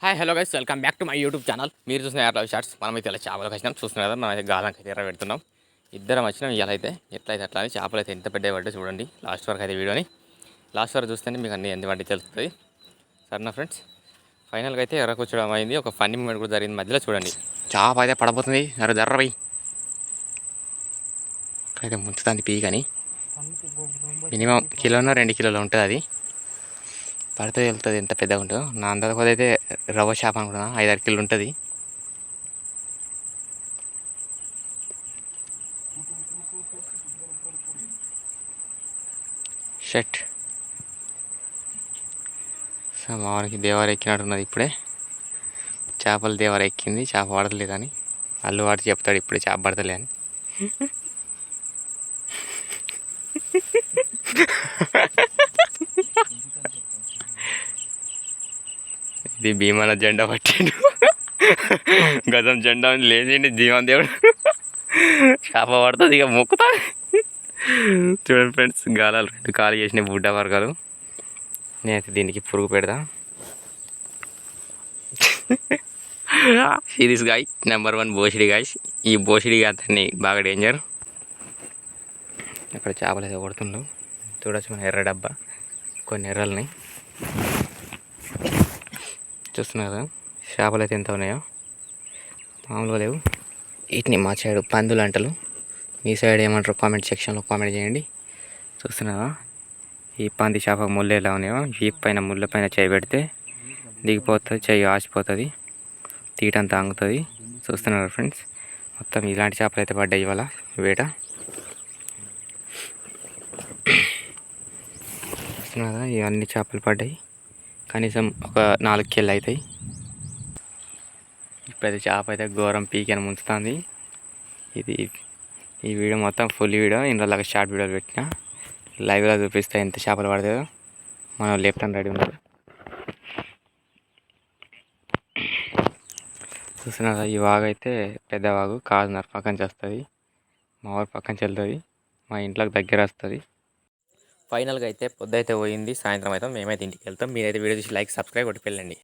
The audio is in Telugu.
Hi hello guys, welcome back to my YouTube channel. మీరు చూసిన ఎయిర్ లవ్ షార్ట్స్. మనమైతే ఇలా చేపలకు వచ్చినాం. చూస్తున్నాం కదా, మనమైతే గాలంకి అయితే ఎర్ర పెడుతున్నాం. ఇద్దరం వచ్చినాం. ఇలా అయితే ఎట్లయితే అట్లా అని చేపలు అయితే ఎంత పెద్ద పడ్డా చూడండి. లాస్ట్ వరకు అయితే వీడియోని లాస్ట్ వరకు చూస్తేనే మీకు అన్ని ఎంత పట్టి తెలుస్తుంది. సరేనా ఫ్రెండ్స్, ఫైనల్గా అయితే ఎర్ర కూర్చోడం అయింది. ఒక ఫన్నీ మూమెంట్ కూడా జరిగింది మధ్యలో. చూడండి, చేప అయితే పడబోతుంది. జర్రబై ఇక్కడైతే ముంచుతుంది పీకని. మినిమం కిలోనో 2 కిలోలు ఉంటుంది. అది పడితే వెళ్తుంది ఎంత పెద్దగా ఉంటుందో. నా అందరికీ అయితే రవ్వ చేప అనుకున్నా 5-6 కిలోలు ఉంటుంది. షట్ సో మావానికి దేవారు ఎక్కినట్టున్నది. ఇప్పుడే చేపలు దేవారు ఎక్కింది. చేప పడతలేదని అల్లు వాడి చెప్తాడు ఇప్పుడే చేప పడతలే అని. ఇది భీమన జెండా పట్టిండు. గజం జెండా లేచిండి జీవన్ దేవుడు. చేప పడుతుంది ఇక మొక్కుతాడు. చూడండి ఫ్రెండ్స్, గాలాలు 2 ఖాళీ చేసిన బుడ్డ వర్గాలు. నేనైతే దీనికి పురుగు పెడతా. సిరీస్ గాయ్ నెంబర్ 1 బోషిడి గాయస్. ఈ బోషిడి అతన్ని బాగా డేంజర్. అక్కడ చేపలు అయితే కొడుతుండవు. చూడొచ్చు మన ఎర్ర డబ్బా, కొన్ని ఎర్రల్ని చూస్తున్నారు కదా. చేపలు అయితే ఎంత ఉన్నాయో మామూలుగా లేవు. వీటిని మా సైడ్ పందులు అంటారు. మీ సైడ్ ఏమంటారు కామెంట్ సెక్షన్లో కామెంట్ చేయండి. చూస్తున్నారా, ఈ పంది చేప ముళ్ళు ఎలా ఉన్నాయో. వీపు పైన ముళ్ళ పైన చేయి పెడితే దిగిపోతుంది, చెయ్యి ఆసిపోతుంది, తీటంతా ఆంగుతుంది. చూస్తున్నారు ఫ్రెండ్స్, మొత్తం ఇలాంటి చేపలు అయితే పడ్డాయి ఇవాళ వేట. చూస్తున్నారా, ఇవన్నీ చేపలు పడ్డాయి. కనీసం ఒక 4 కిలోలు అవుతాయి. ఇప్పుడైతే చేప అయితే ఘోరం పీకని ముంచుతుంది. ఈ వీడియో మొత్తం ఫుల్ వీడియో. ఇందులో షార్ట్ వీడియోలు పెట్టిన లైవ్లో చూపిస్తే ఎంత చేపలు పడతాయో. మనం లెఫ్ట్ హ్యాండ్ రెడీ ఉన్నారు. చూస్తున్నారు, ఈ వాగు అయితే పెద్ద వాగు కాదున్నర పక్కన చేస్తుంది. మా ఊరు పక్కన వెళ్తుంది, మా ఇంట్లోకి దగ్గర వస్తుంది. ఫైనల్గా అయితే పొద్దు అయితే పోయింది, సాయంత్రం అయితే మేమైతే ఇంటికి వెళ్తాం. మీరైతే వీడియో చూసి లైక్ సబ్స్క్రైబ్ కొట్టి వెళ్ళండి.